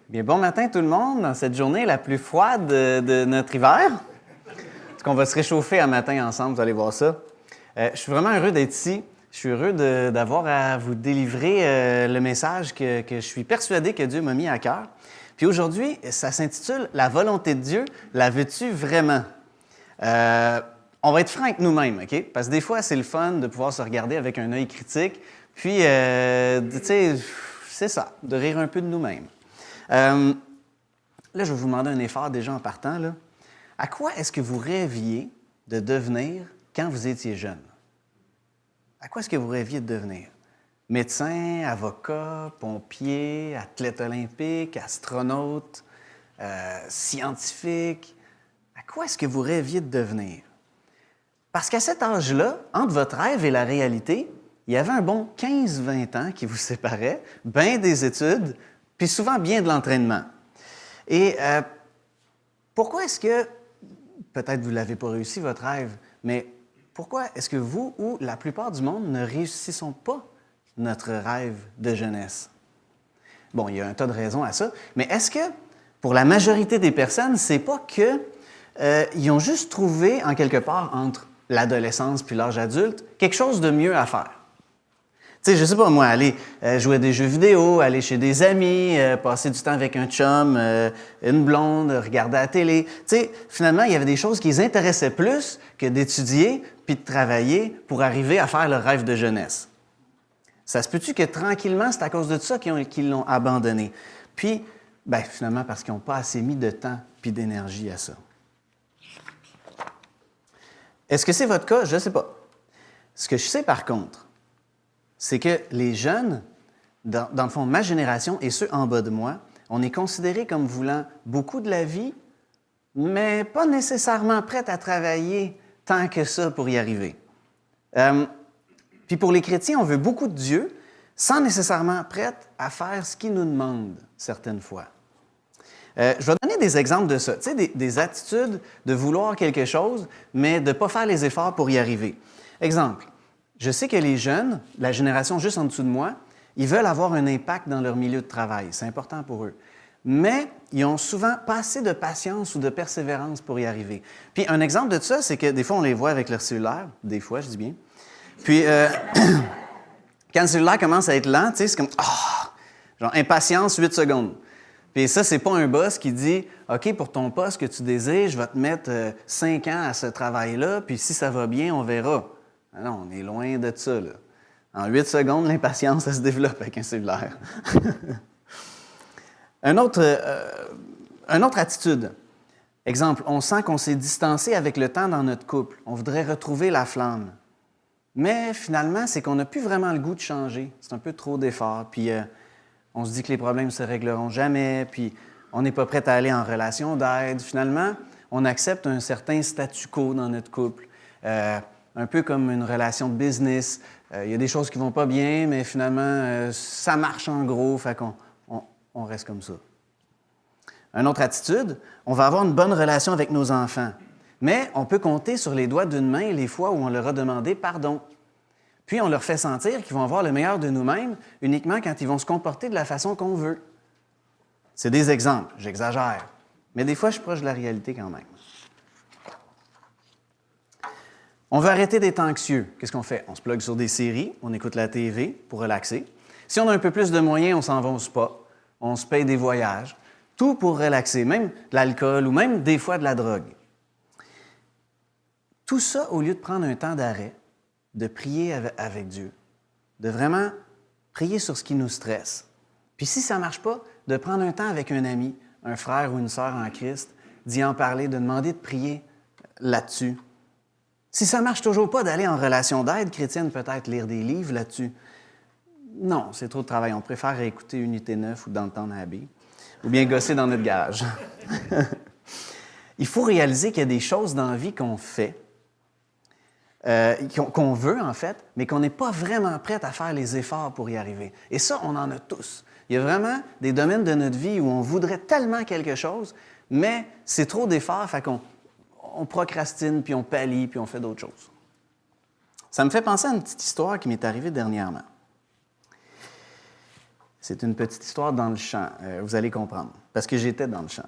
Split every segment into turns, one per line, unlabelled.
Bien, bon matin tout le monde, dans cette journée la plus froide de notre hiver. Parce qu'on va se réchauffer un matin ensemble, vous allez voir ça. Je suis vraiment heureux d'être ici. Je suis heureux d'avoir à vous délivrer le message que je suis persuadé que Dieu m'a mis à cœur. Puis aujourd'hui, ça s'intitule « La volonté de Dieu, la veux-tu vraiment? » On va être franc avec nous-mêmes, OK? Parce que des fois, c'est le fun de pouvoir se regarder avec un œil critique. Puis, tu sais, c'est ça, de rire un peu de nous-mêmes. Là, je vais vous demander un effort déjà en partant. Là. À quoi est-ce que vous rêviez de devenir quand vous étiez jeune? À quoi est-ce que vous rêviez de devenir? Médecin, avocat, pompier, athlète olympique, astronaute, scientifique. À quoi est-ce que vous rêviez de devenir? Parce qu'à cet âge-là, entre votre rêve et la réalité, il y avait un bon 15-20 ans qui vous séparait, bien des études, puis souvent bien de l'entraînement. Et pourquoi est-ce que, peut-être vous ne l'avez pas réussi, votre rêve, mais pourquoi est-ce que vous ou la plupart du monde ne réussissons pas notre rêve de jeunesse? Bon, il y a un tas de raisons à ça, mais est-ce que, pour la majorité des personnes, c'est pas qu'ils ont juste trouvé, en quelque part, entre l'adolescence puis l'âge adulte, quelque chose de mieux à faire? Tu sais, je sais pas, moi, aller jouer à des jeux vidéo, aller chez des amis, passer du temps avec un chum, une blonde, regarder la télé. Tu sais, finalement, il y avait des choses qui les intéressaient plus que d'étudier puis de travailler pour arriver à faire leur rêve de jeunesse. Ça se peut-tu que tranquillement, c'est à cause de ça qu'ils l'ont abandonné? Puis, bien, finalement, parce qu'ils n'ont pas assez mis de temps puis d'énergie à ça. Est-ce que c'est votre cas? Je ne sais pas. Ce que je sais, par contre, c'est que les jeunes, dans le fond, ma génération et ceux en bas de moi, on est considérés comme voulant beaucoup de la vie, mais pas nécessairement prêts à travailler tant que ça pour y arriver. Puis pour les chrétiens, on veut beaucoup de Dieu, sans nécessairement prêts à faire ce qu'il nous demande certaines fois. Je vais donner des exemples de ça, tu sais, des attitudes de vouloir quelque chose, mais de ne pas faire les efforts pour y arriver. Exemple. Je sais que les jeunes, la génération juste en dessous de moi, ils veulent avoir un impact dans leur milieu de travail. C'est important pour eux. Mais ils ont souvent pas assez de patience ou de persévérance pour y arriver. Puis un exemple de ça, c'est que des fois, on les voit avec leur cellulaire. Des fois, je dis bien. Puis, quand le cellulaire commence à être lent, tu sais, c'est comme genre impatience, 8 secondes. Puis ça, c'est pas un boss qui dit « OK, pour ton poste que tu désires, je vais te mettre 5 ans à ce travail-là, puis si ça va bien, on verra. » Non, on est loin de ça, là. En 8 secondes, l'impatience, ça se développe avec un cellulaire. Une autre attitude. Exemple, on sent qu'on s'est distancé avec le temps dans notre couple. On voudrait retrouver la flamme. Mais finalement, c'est qu'on n'a plus vraiment le goût de changer. C'est un peu trop d'efforts. Puis on se dit que les problèmes ne se régleront jamais. Puis on n'est pas prêt à aller en relation d'aide. Finalement, on accepte un certain statu quo dans notre couple. Un peu comme une relation de business. Il y a des choses qui ne vont pas bien, mais finalement, ça marche en gros, fait qu'on reste comme ça. Une autre attitude, on va avoir une bonne relation avec nos enfants, mais on peut compter sur les doigts d'une main les fois où on leur a demandé pardon. Puis on leur fait sentir qu'ils vont avoir le meilleur de nous-mêmes uniquement quand ils vont se comporter de la façon qu'on veut. C'est des exemples, j'exagère, mais des fois, je suis proche de la réalité quand même. On veut arrêter d'être anxieux. Qu'est-ce qu'on fait? On se plug sur des séries, on écoute la TV pour relaxer. Si on a un peu plus de moyens, on s'en va au spa, on se paye des voyages, tout pour relaxer, même de l'alcool ou même des fois de la drogue. Tout ça au lieu de prendre un temps d'arrêt, de prier avec Dieu, de vraiment prier sur ce qui nous stresse. Puis si ça ne marche pas, de prendre un temps avec un ami, un frère ou une sœur en Christ, d'y en parler, de demander de prier là-dessus. Si ça ne marche toujours pas d'aller en relation d'aide chrétienne, peut-être lire des livres là-dessus. Non, c'est trop de travail. On préfère écouter Unité 9 ou Downton Abbey, ou bien gosser dans notre garage. Il faut réaliser qu'il y a des choses dans la vie qu'on fait, qu'on veut en fait, mais qu'on n'est pas vraiment prêt à faire les efforts pour y arriver. Et ça, on en a tous. Il y a vraiment des domaines de notre vie où on voudrait tellement quelque chose, mais c'est trop d'efforts, fait qu'on procrastine, puis on pallie, puis on fait d'autres choses. Ça me fait penser à une petite histoire qui m'est arrivée dernièrement. C'est une petite histoire dans le champ, vous allez comprendre, parce que j'étais dans le champ.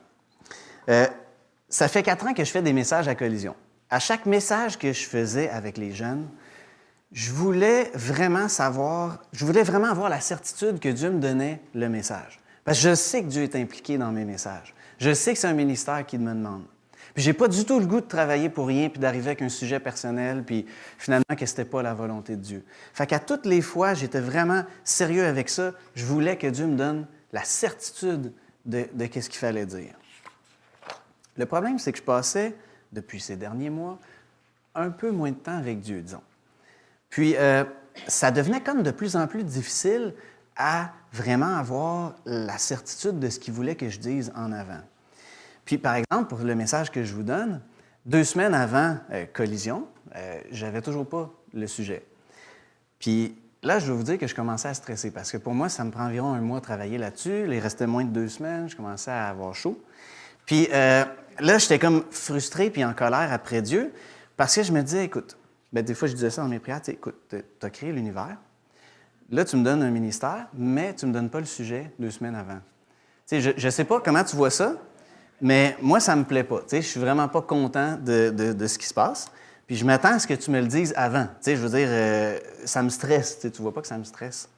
Ça fait 4 ans que je fais des messages à Collision. À chaque message que je faisais avec les jeunes, je voulais vraiment avoir la certitude que Dieu me donnait le message. Parce que je sais que Dieu est impliqué dans mes messages. Je sais que c'est un ministère qu'il me demande. Puis j'ai pas du tout le goût de travailler pour rien puis d'arriver avec un sujet personnel puis finalement que c'était pas la volonté de Dieu. Fait qu'à toutes les fois, j'étais vraiment sérieux avec ça. Je voulais que Dieu me donne la certitude de qu'est-ce qu'il fallait dire. Le problème, c'est que je passais, depuis ces derniers mois, un peu moins de temps avec Dieu, disons. Puis, ça devenait comme de plus en plus difficile à vraiment avoir la certitude de ce qu'il voulait que je dise en avant. Puis, par exemple, pour le message que je vous donne, 2 semaines avant Collision, j'avais toujours pas le sujet. Puis là, je vais vous dire que je commençais à stresser parce que pour moi, ça me prend environ 1 mois à travailler là-dessus. Il restait moins de 2 semaines, je commençais à avoir chaud. Puis là, j'étais comme frustré puis en colère après Dieu parce que je me disais, écoute, des fois, je disais ça dans mes prières, écoute, tu as créé l'univers, là, tu me donnes un ministère, mais tu ne me donnes pas le sujet 2 semaines avant. Je ne sais pas comment tu vois ça, mais moi, ça ne me plaît pas. Je ne suis vraiment pas content de ce qui se passe. Puis je m'attends à ce que tu me le dises avant. Je veux dire, ça me stresse. Tu ne vois pas que ça me stresse.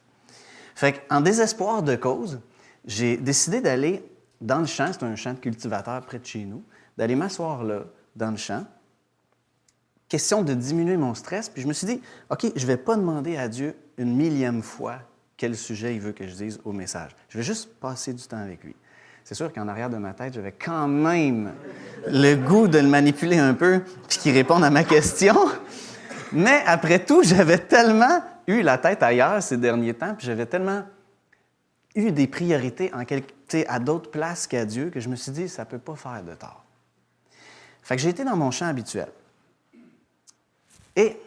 Fait qu'en désespoir de cause, j'ai décidé d'aller dans le champ, c'est un champ de cultivateurs près de chez nous, d'aller m'asseoir là, dans le champ. Question de diminuer mon stress. Puis je me suis dit, OK, je ne vais pas demander à Dieu une 1000e fois quel sujet il veut que je dise au message. Je vais juste passer du temps avec lui. C'est sûr qu'en arrière de ma tête, j'avais quand même le goût de le manipuler un peu puis qu'il réponde à ma question. Mais après tout, j'avais tellement eu la tête ailleurs ces derniers temps, puis j'avais tellement eu des priorités à d'autres places qu'à Dieu que je me suis dit, ça ne peut pas faire de tort. Fait que j'ai été dans mon champ habituel. Et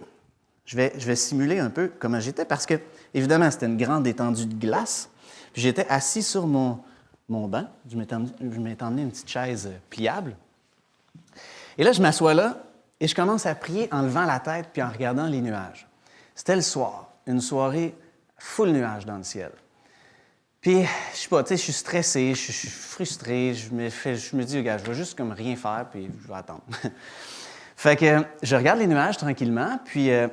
je vais simuler un peu comment j'étais parce que, évidemment, c'était une grande étendue de glace. Puis j'étais assis sur mon banc. Je m'étais emmené une petite chaise pliable. Et là, je m'assois là et je commence à prier en levant la tête puis en regardant les nuages. C'était le soir, une soirée full nuages dans le ciel. Puis, je sais pas, je suis stressé, je suis frustré, je me dis, regarde, je vais juste comme rien faire puis je vais attendre. Fait que je regarde les nuages tranquillement, puis à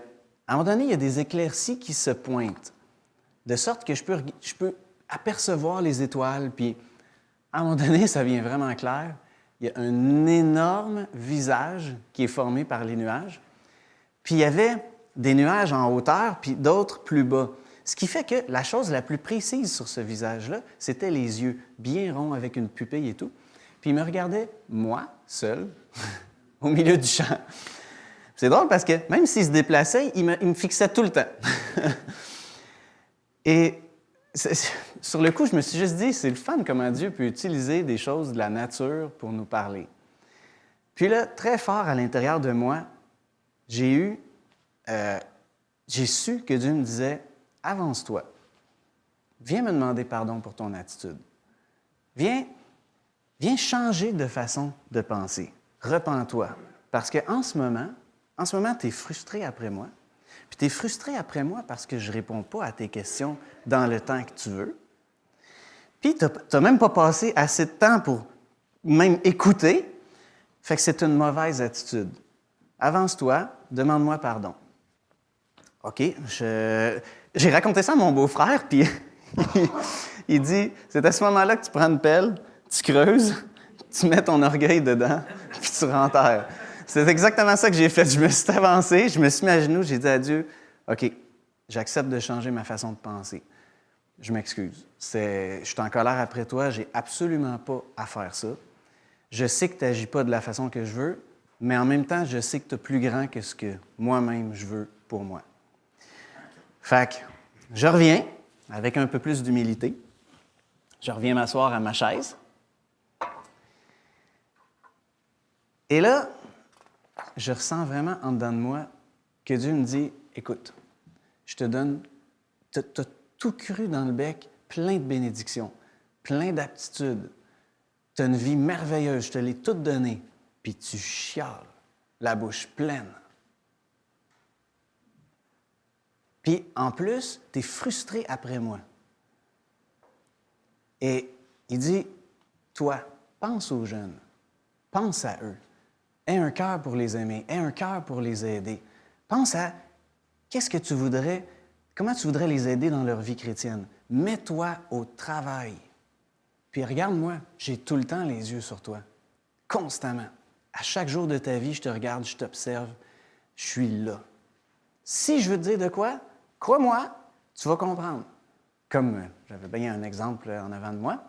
un moment donné, il y a des éclaircies qui se pointent, de sorte que je peux apercevoir les étoiles, puis à un moment donné, ça devient vraiment clair. Il y a un énorme visage qui est formé par les nuages, puis il y avait des nuages en hauteur, puis d'autres plus bas. Ce qui fait que la chose la plus précise sur ce visage-là, c'était les yeux, bien ronds avec une pupille et tout. Puis il me regardait, moi, seul, au milieu du champ. C'est drôle parce que même s'il se déplaçait, il me fixait tout le temps. Et sur le coup, je me suis juste dit, c'est le fun comment Dieu peut utiliser des choses de la nature pour nous parler. Puis là, très fort à l'intérieur de moi, j'ai su que Dieu me disait, avance-toi. Viens me demander pardon pour ton attitude. Viens changer de façon de penser. Repens-toi. Parce qu'en ce moment, tu es frustré après moi. Puis tu es frustré après moi parce que je ne réponds pas à tes questions dans le temps que tu veux. Puis tu n'as même pas passé assez de temps pour même écouter. Fait que c'est une mauvaise attitude. Avance-toi, demande-moi pardon. OK, j'ai raconté ça à mon beau-frère, puis il dit, c'est à ce moment-là que tu prends une pelle, tu creuses, tu mets ton orgueil dedans, puis tu renterres. C'est exactement ça que j'ai fait. Je me suis avancé, je me suis mis à genoux, j'ai dit à Dieu, OK, j'accepte de changer ma façon de penser. Je m'excuse. Je suis en colère après toi, j'ai absolument pas à faire ça. Je sais que tu n'agis pas de la façon que je veux, mais en même temps, je sais que tu es plus grand que ce que moi-même je veux pour moi. Fait que je reviens avec un peu plus d'humilité. Je reviens m'asseoir à ma chaise. Et là, je ressens vraiment en dedans de moi que Dieu me dit, écoute, je te donne, tu as tout cru dans le bec, plein de bénédictions, plein d'aptitudes. Tu as une vie merveilleuse, je te l'ai toute donnée, puis tu chiales, la bouche pleine. Puis en plus, tu es frustré après moi. Et il dit, toi, pense aux jeunes, pense à eux, aie un cœur pour les aimer, aie un cœur pour les aider. Pense à comment tu voudrais les aider dans leur vie chrétienne. Mets-toi au travail. Puis regarde-moi, j'ai tout le temps les yeux sur toi, constamment. À chaque jour de ta vie, je te regarde, je t'observe, je suis là. Si je veux te dire de quoi, crois-moi, tu vas comprendre. Comme j'avais bien un exemple en avant de moi,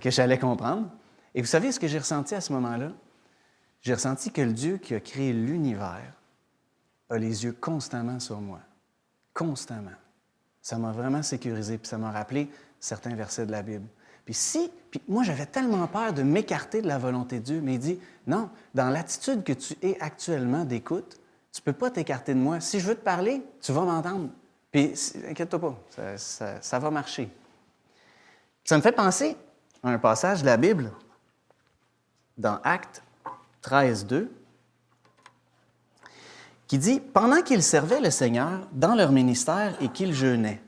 que j'allais comprendre. Et vous savez ce que j'ai ressenti à ce moment-là? J'ai ressenti que le Dieu qui a créé l'univers a les yeux constamment sur moi. Constamment. Ça m'a vraiment sécurisé, puis ça m'a rappelé certains versets de la Bible. Puis moi, j'avais tellement peur de m'écarter de la volonté de Dieu, mais il dit, non, dans l'attitude que tu es actuellement d'écoute, tu ne peux pas t'écarter de moi. Si je veux te parler, tu vas m'entendre. Puis, inquiète-toi pas, ça va marcher. Ça me fait penser à un passage de la Bible dans Actes 13, 2, qui dit « Pendant qu'ils servaient le Seigneur dans leur ministère et qu'ils jeûnaient,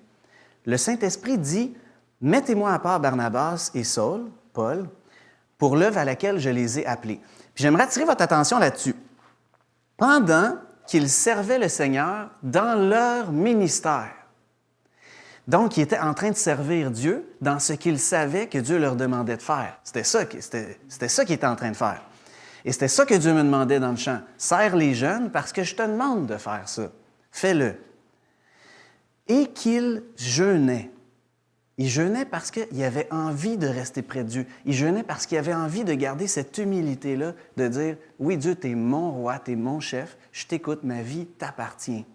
le Saint-Esprit dit « Mettez-moi à part Barnabas et Saul, Paul, pour l'œuvre à laquelle je les ai appelés. » Puis j'aimerais attirer votre attention là-dessus. Pendant qu'ils servaient le Seigneur dans leur ministère. Donc, ils étaient en train de servir Dieu dans ce qu'ils savaient que Dieu leur demandait de faire. C'était ça qu'ils étaient en train de faire. Et c'était ça que Dieu me demandait dans le chant. Sers les jeunes parce que je te demande de faire ça. Fais-le. Et qu'ils jeûnaient. Ils jeûnaient parce qu'ils avaient envie de rester près de Dieu. Ils jeûnaient parce qu'ils avaient envie de garder cette humilité-là, de dire « Oui, Dieu, tu es mon roi, tu es mon chef, je t'écoute, ma vie t'appartient. »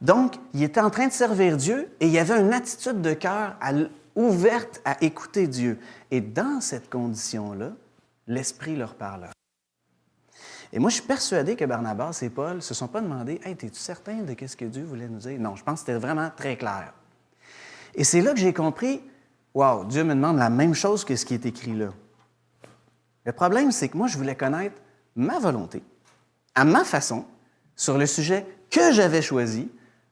Donc, ils étaient en train de servir Dieu et il y avait une attitude de cœur ouverte à écouter Dieu. Et dans cette condition-là, l'Esprit leur parla. Et moi, je suis persuadé que Barnabas et Paul ne se sont pas demandé « Hey, es-tu certain de ce que Dieu voulait nous dire? » Non, je pense que c'était vraiment très clair. Et c'est là que j'ai compris « Wow, Dieu me demande la même chose que ce qui est écrit là. » Le problème, c'est que moi, je voulais connaître ma volonté, à ma façon, sur le sujet que j'avais choisi,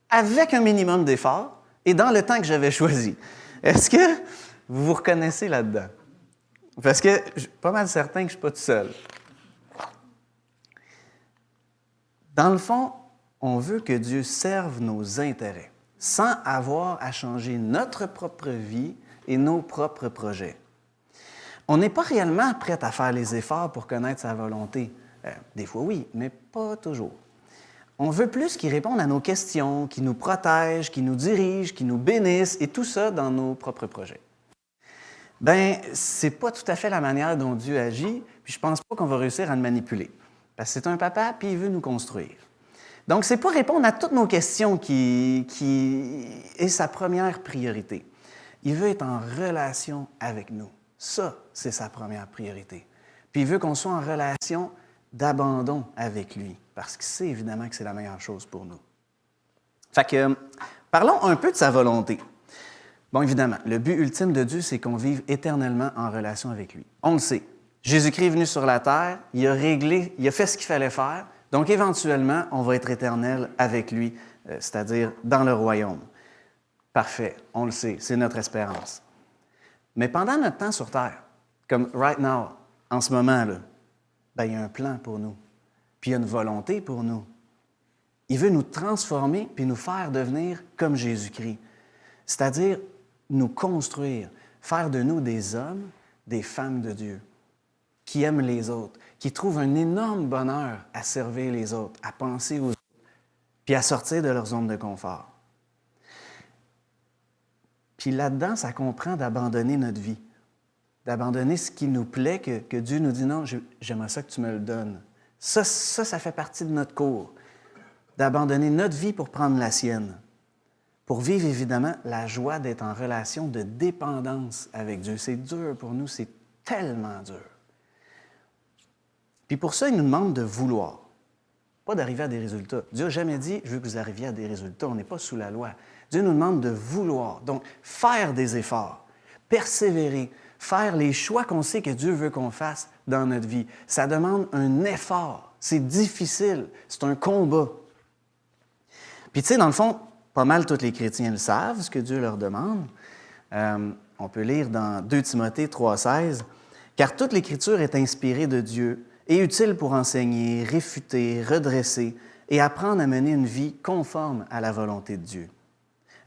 avec un minimum d'effort et dans le temps que j'avais choisi. Est-ce que vous vous reconnaissez là-dedans? Parce que je suis pas mal certain que je ne suis pas tout seul. Dans le fond, on veut que Dieu serve nos intérêts, sans avoir à changer notre propre vie et nos propres projets. On n'est pas réellement prêt à faire les efforts pour connaître sa volonté. Des fois, oui, mais pas toujours. On veut plus qu'il réponde à nos questions, qu'il nous protège, qu'il nous dirige, qu'il nous bénisse, et tout ça dans nos propres projets. Bien, c'est pas tout à fait la manière dont Dieu agit, puis je pense pas qu'on va réussir à le manipuler. Parce que c'est un papa, puis il veut nous construire. Donc, c'est pas répondre à toutes nos questions qui est sa première priorité. Il veut être en relation avec nous. Ça, c'est sa première priorité. Puis il veut qu'on soit en relation d'abandon avec lui, parce qu'il sait évidemment que c'est la meilleure chose pour nous. Fait que, parlons un peu de sa volonté. Bon, évidemment, le but ultime de Dieu, c'est qu'on vive éternellement en relation avec lui. On le sait. Jésus-Christ est venu sur la terre, il a fait ce qu'il fallait faire, donc éventuellement, on va être éternel avec lui, c'est-à-dire dans le royaume. Parfait, on le sait, c'est notre espérance. Mais pendant notre temps sur terre, comme right now, en ce moment-là, bien, il y a un plan pour nous, puis il y a une volonté pour nous. Il veut nous transformer puis nous faire devenir comme Jésus-Christ, c'est-à-dire nous construire, faire de nous des hommes, des femmes de Dieu, qui aiment les autres, qui trouvent un énorme bonheur à servir les autres, à penser aux autres, puis à sortir de leur zone de confort. Puis là-dedans, ça comprend d'abandonner notre vie, d'abandonner ce qui nous plaît, que Dieu nous dit « Non, j'aimerais ça que tu me le donnes. » Ça fait partie de notre cours, d'abandonner notre vie pour prendre la sienne, pour vivre évidemment la joie d'être en relation de dépendance avec Dieu. C'est dur pour nous, c'est tellement dur. Puis pour ça, il nous demande de vouloir, pas d'arriver à des résultats. Dieu n'a jamais dit « Je veux que vous arriviez à des résultats », on n'est pas sous la loi. Dieu nous demande de vouloir, donc faire des efforts, persévérer, faire les choix qu'on sait que Dieu veut qu'on fasse dans notre vie. Ça demande un effort, c'est difficile, c'est un combat. Puis tu sais, dans le fond, pas mal tous les chrétiens le savent, ce que Dieu leur demande. On peut lire dans 2 Timothée 3,16 « Car toute l'Écriture est inspirée de Dieu et utile pour enseigner, réfuter, redresser et apprendre à mener une vie conforme à la volonté de Dieu.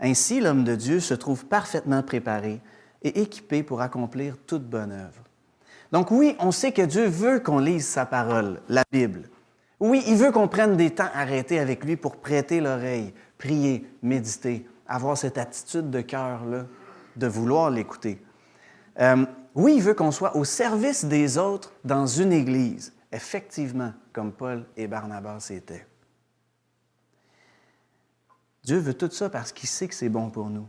Ainsi, l'homme de Dieu se trouve parfaitement préparé et équipé pour accomplir toute bonne œuvre. » Donc oui, on sait que Dieu veut qu'on lise sa parole, la Bible. Oui, il veut qu'on prenne des temps arrêtés avec lui pour prêter l'oreille, prier, méditer, avoir cette attitude de cœur-là, de vouloir l'écouter. Oui, il veut qu'on soit au service des autres dans une Église, effectivement, comme Paul et Barnabas étaient. Dieu veut tout ça parce qu'il sait que c'est bon pour nous.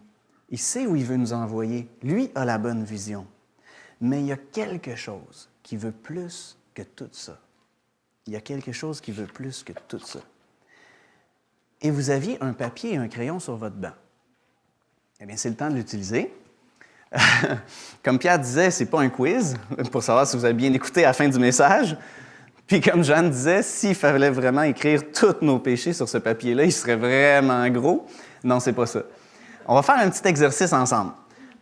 Il sait où il veut nous envoyer. Lui a la bonne vision. Mais il y a quelque chose qui veut plus que tout ça. Il y a quelque chose qui veut plus que tout ça. Et vous aviez un papier et un crayon sur votre banc. Eh bien, c'est le temps de l'utiliser. Comme Pierre disait, ce n'est pas un quiz pour savoir si vous avez bien écouté à la fin du message. Puis comme Jeanne disait, s'il fallait vraiment écrire tous nos péchés sur ce papier-là, il serait vraiment gros. Non, c'est pas ça. On va faire un petit exercice ensemble.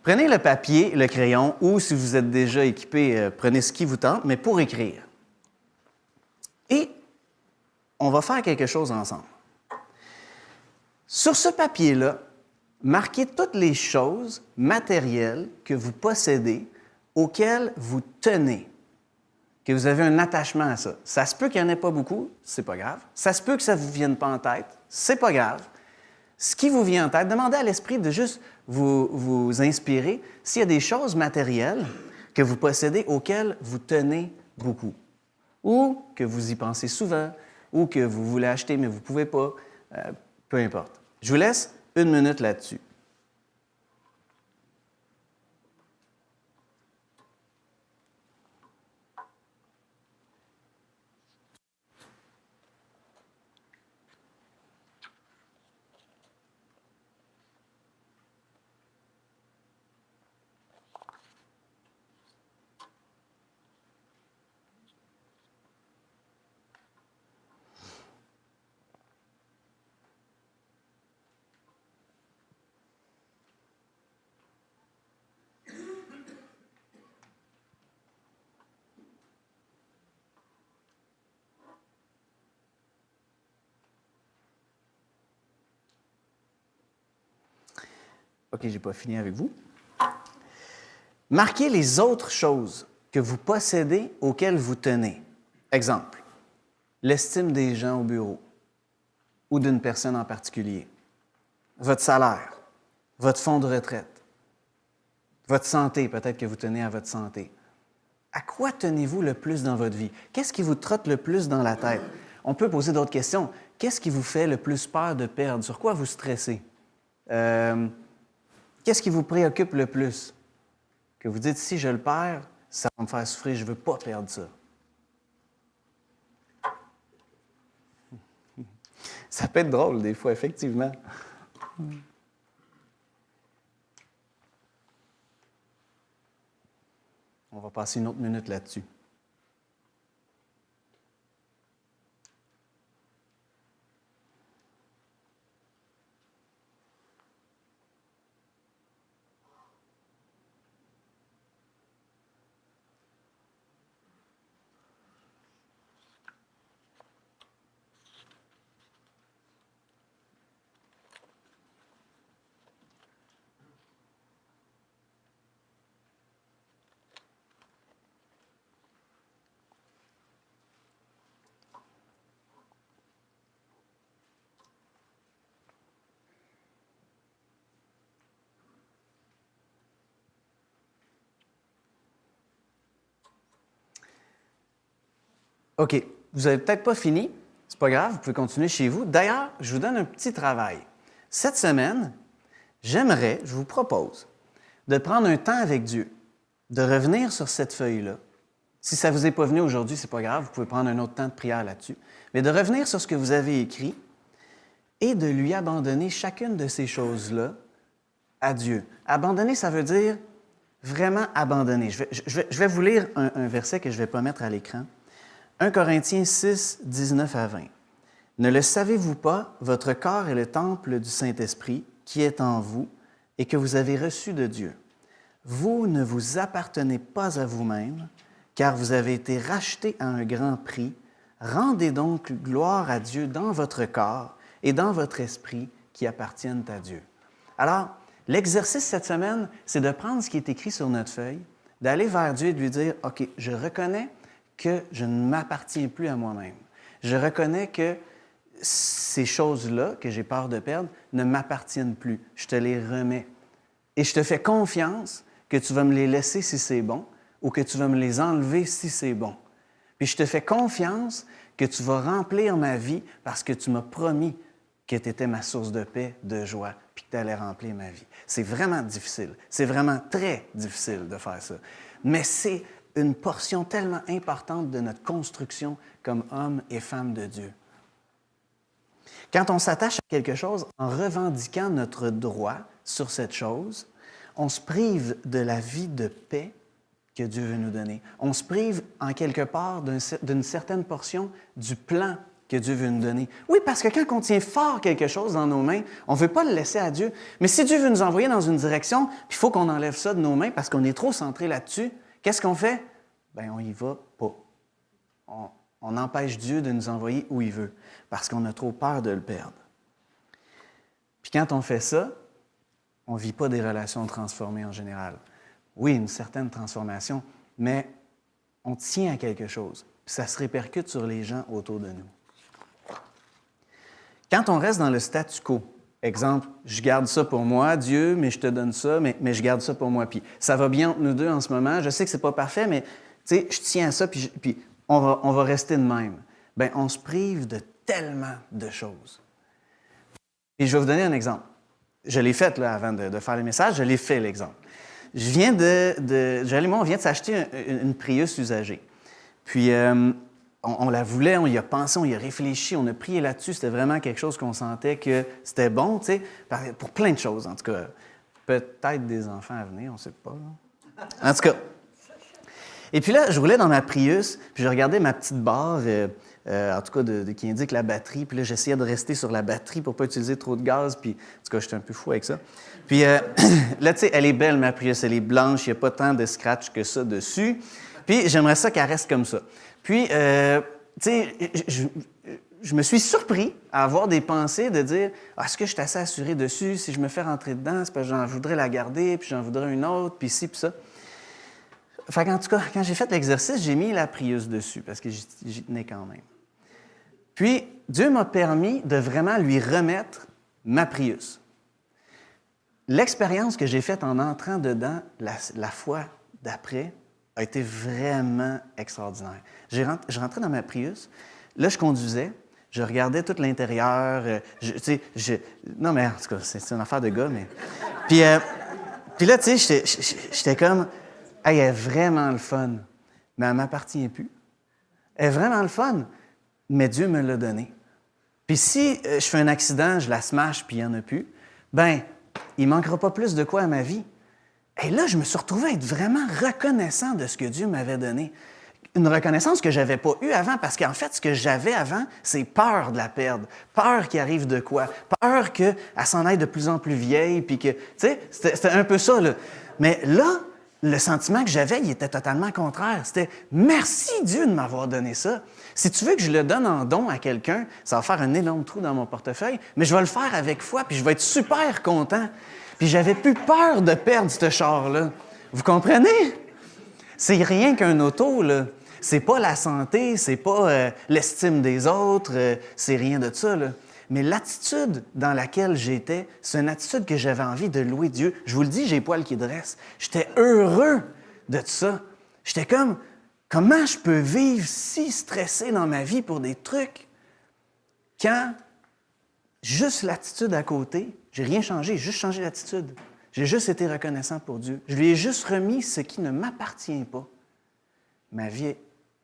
Prenez le papier, le crayon, ou si vous êtes déjà équipé, prenez ce qui vous tente, mais pour écrire. Et on va faire quelque chose ensemble. Sur ce papier-là, marquez toutes les choses matérielles que vous possédez, auxquelles vous tenez, que vous avez un attachement à ça. Ça se peut qu'il n'y en ait pas beaucoup, c'est pas grave. Ça se peut que ça ne vous vienne pas en tête, c'est pas grave. Ce qui vous vient en tête, demandez à l'esprit de juste vous inspirer s'il y a des choses matérielles que vous possédez auxquelles vous tenez beaucoup, ou que vous y pensez souvent, ou que vous voulez acheter mais vous ne pouvez pas, peu importe. Je vous laisse 1 minute là-dessus. OK, je n'ai pas fini avec vous. Marquez les autres choses que vous possédez auxquelles vous tenez. Exemple, l'estime des gens au bureau ou d'une personne en particulier, votre salaire, votre fonds de retraite, votre santé, peut-être que vous tenez à votre santé. À quoi tenez-vous le plus dans votre vie? Qu'est-ce qui vous trotte le plus dans la tête? On peut poser d'autres questions. Qu'est-ce qui vous fait le plus peur de perdre? Sur quoi vous stressez? Qu'est-ce qui vous préoccupe le plus? Que vous dites, si je le perds, ça va me faire souffrir, je ne veux pas perdre ça. Ça peut être drôle des fois, effectivement. On va passer 1 autre minute là-dessus. OK, vous n'avez peut-être pas fini, c'est pas grave, vous pouvez continuer chez vous. D'ailleurs, je vous donne un petit travail. Cette semaine, je vous propose de prendre un temps avec Dieu, de revenir sur cette feuille-là. Si ça ne vous est pas venu aujourd'hui, c'est pas grave, vous pouvez prendre un autre temps de prière là-dessus. Mais de revenir sur ce que vous avez écrit et de lui abandonner chacune de ces choses-là à Dieu. Abandonner, ça veut dire vraiment abandonner. Je vais vous lire un verset que je ne vais pas mettre à l'écran. 1 Corinthiens 6, 19 à 20. « Ne le savez-vous pas, votre corps est le temple du Saint-Esprit qui est en vous et que vous avez reçu de Dieu. vous ne vous appartenez pas à vous-même, car vous avez été rachetés à un grand prix. Rendez donc gloire à Dieu dans votre corps et dans votre esprit qui appartiennent à Dieu. » Alors, l'exercice cette semaine, c'est de prendre ce qui est écrit sur notre feuille, d'aller vers Dieu et de lui dire, « OK, je reconnais que je ne m'appartiens plus à moi-même. Je reconnais que ces choses-là que j'ai peur de perdre ne m'appartiennent plus. Je te les remets. Et je te fais confiance que tu vas me les laisser si c'est bon ou que tu vas me les enlever si c'est bon. Puis je te fais confiance que tu vas remplir ma vie parce que tu m'as promis que tu étais ma source de paix, de joie, puis que tu allais remplir ma vie. » C'est vraiment difficile. C'est vraiment très difficile de faire ça. Mais c'est une portion tellement importante de notre construction comme hommes et femmes de Dieu. Quand on s'attache à quelque chose en revendiquant notre droit sur cette chose, on se prive de la vie de paix que Dieu veut nous donner. On se prive en quelque part d'une certaine portion du plan que Dieu veut nous donner. Oui, parce que quand on tient fort quelque chose dans nos mains, on ne veut pas le laisser à Dieu. Mais si Dieu veut nous envoyer dans une direction, puis il faut qu'on enlève ça de nos mains parce qu'on est trop centré là-dessus, qu'est-ce qu'on fait? Bien, on n'y va pas. On empêche Dieu de nous envoyer où il veut parce qu'on a trop peur de le perdre. Puis quand on fait ça, on ne vit pas des relations transformées en général. Oui, une certaine transformation, mais on tient à quelque chose. Puis ça se répercute sur les gens autour de nous. Quand on reste dans le statu quo, exemple, je garde ça pour moi, Dieu, mais je te donne ça, mais je garde ça pour moi. Puis ça va bien entre nous deux en ce moment. Je sais que ce n'est pas parfait, mais tu sais, je tiens à ça, puis on va rester de même. Bien, on se prive de tellement de choses. Et je vais vous donner un exemple. Je l'ai fait là, avant de faire le message, je l'ai fait l'exemple. On vient de s'acheter une Prius usagée. Puis, on la voulait, on y a pensé, on y a réfléchi, on a prié là-dessus. C'était vraiment quelque chose qu'on sentait que c'était bon, tu sais, pour plein de choses, en tout cas. Peut-être des enfants à venir, on ne sait pas. Là. En tout cas. Et puis là, je roulais dans ma Prius, puis je regardais ma petite barre, en tout cas, qui indique la batterie. Puis là, j'essayais de rester sur la batterie pour ne pas utiliser trop de gaz. Puis, en tout cas, j'étais un peu fou avec ça. Puis là, tu sais, elle est belle, ma Prius. Elle est blanche. Il n'y a pas tant de scratch que ça dessus. Puis, j'aimerais ça qu'elle reste comme ça. Puis, tu sais, je me suis surpris à avoir des pensées de dire « Est-ce que je suis assez assuré dessus? Si je me fais rentrer dedans, c'est parce que j'en voudrais la garder, puis j'en voudrais une autre, puis ci, puis ça. » Fait qu'en tout cas, quand j'ai fait l'exercice, j'ai mis la Prius dessus, parce que j'y tenais quand même. Puis, Dieu m'a permis de vraiment lui remettre ma Prius. L'expérience que j'ai faite en entrant dedans, la fois d'après, a été vraiment extraordinaire. Je rentrais dans ma Prius, là, je conduisais, je regardais tout l'intérieur, non, mais en tout cas, c'est une affaire de gars, mais... Puis là, tu sais, j'étais comme, hey, elle est vraiment le fun, mais elle ne m'appartient plus. Elle est vraiment le fun, mais Dieu me l'a donné. Puis si je fais un accident, je la smash, puis il n'y en a plus, bien, il ne manquera pas plus de quoi à ma vie. Et là, je me suis retrouvé à être vraiment reconnaissant de ce que Dieu m'avait donné. Une reconnaissance que je n'avais pas eue avant, parce qu'en fait, ce que j'avais avant, c'est peur de la perdre, peur qu'il arrive de quoi, peur qu'elle s'en aille de plus en plus vieille, puis que, tu sais, c'était un peu ça, là. Mais là, le sentiment que j'avais, il était totalement contraire. C'était « Merci Dieu de m'avoir donné ça. Si tu veux que je le donne en don à quelqu'un, ça va faire un énorme trou dans mon portefeuille, mais je vais le faire avec foi, puis je vais être super content. » Puis j'avais plus peur de perdre ce char-là. Vous comprenez? C'est rien qu'un auto, là. C'est pas la santé, c'est pas l'estime des autres, c'est rien de ça, là. Mais l'attitude dans laquelle j'étais, c'est une attitude que j'avais envie de louer Dieu. Je vous le dis, j'ai les poils qui dressent. J'étais heureux de ça. J'étais comme, comment je peux vivre si stressé dans ma vie pour des trucs quand juste l'attitude à côté, j'ai rien changé, j'ai juste changé l'attitude. J'ai juste été reconnaissant pour Dieu. Je lui ai juste remis ce qui ne m'appartient pas. Ma vie,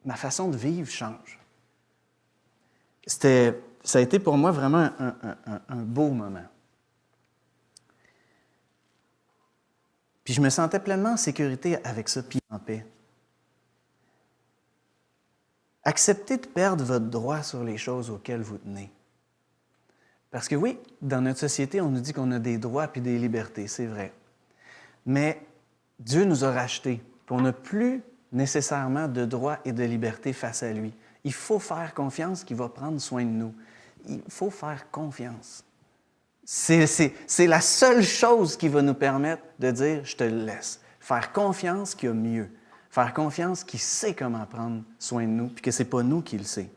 ma façon de vivre change. Ça a été pour moi vraiment un beau moment. Puis je me sentais pleinement en sécurité avec ça, puis en paix. Acceptez de perdre votre droit sur les choses auxquelles vous tenez. Parce que oui, dans notre société, on nous dit qu'on a des droits puis des libertés, c'est vrai. Mais Dieu nous a rachetés, puis on n'a plus nécessairement de droit et de liberté face à lui. Il faut faire confiance qu'il va prendre soin de nous. Il faut faire confiance. C'est la seule chose qui va nous permettre de dire « je te le laisse ». Faire confiance qu'il y a mieux. Faire confiance qu'il sait comment prendre soin de nous, puis que ce n'est pas nous qui le sait.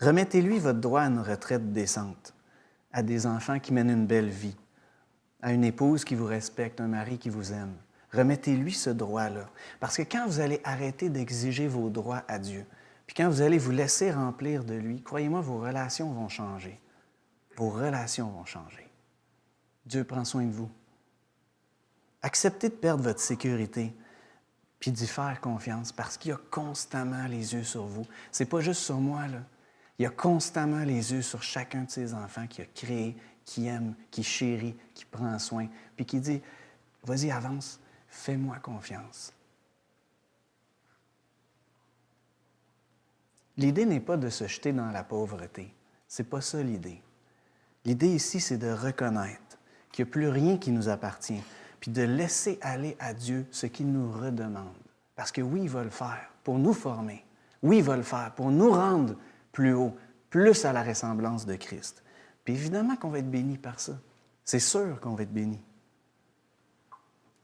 Remettez-lui votre droit à une retraite décente, à des enfants qui mènent une belle vie, à une épouse qui vous respecte, un mari qui vous aime. Remettez-lui ce droit-là. Parce que quand vous allez arrêter d'exiger vos droits à Dieu, puis quand vous allez vous laisser remplir de lui, croyez-moi, vos relations vont changer. Vos relations vont changer. Dieu prend soin de vous. Acceptez de perdre votre sécurité, puis d'y faire confiance, parce qu'il y a constamment les yeux sur vous. C'est pas juste sur moi, là. Il y a constamment les yeux sur chacun de ses enfants qu'il a créé, qui aime, qui chérit, qui prend soin, puis qui dit « Vas-y, avance, fais-moi confiance. » L'idée n'est pas de se jeter dans la pauvreté. C'est pas ça l'idée. L'idée ici, c'est de reconnaître qu'il n'y a plus rien qui nous appartient, puis de laisser aller à Dieu ce qu'il nous redemande. Parce que oui, il va le faire pour nous former. Oui, il va le faire pour nous rendre plus haut, plus à la ressemblance de Christ. Puis évidemment qu'on va être béni par ça. C'est sûr qu'on va être béni.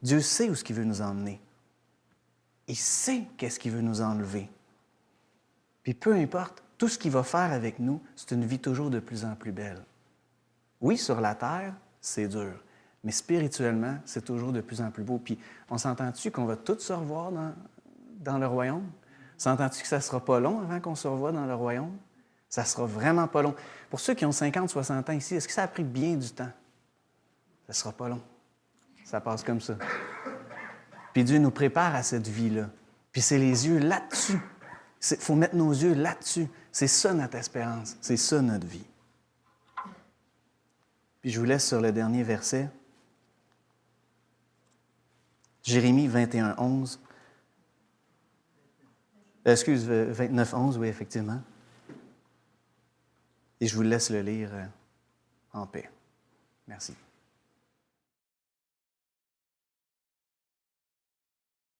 Dieu sait où ce qu'il veut nous emmener. Il sait qu'est-ce qu'il veut nous enlever. Puis peu importe, tout ce qu'il va faire avec nous, c'est une vie toujours de plus en plus belle. Oui, sur la terre, c'est dur, mais spirituellement, c'est toujours de plus en plus beau. Puis on s'entend-tu qu'on va tous se revoir dans le royaume? S'entends-tu que ça ne sera pas long avant qu'on se revoie dans le royaume? Ça ne sera vraiment pas long. Pour ceux qui ont 50, 60 ans ici, est-ce que ça a pris bien du temps? Ça ne sera pas long. Ça passe comme ça. Puis Dieu nous prépare à cette vie-là. Puis c'est les yeux là-dessus. Il faut mettre nos yeux là-dessus. C'est ça notre espérance. C'est ça notre vie. Puis je vous laisse sur le dernier verset. Jérémie 21, 11. 29, 11, oui, effectivement. Et je vous laisse le lire en paix. Merci.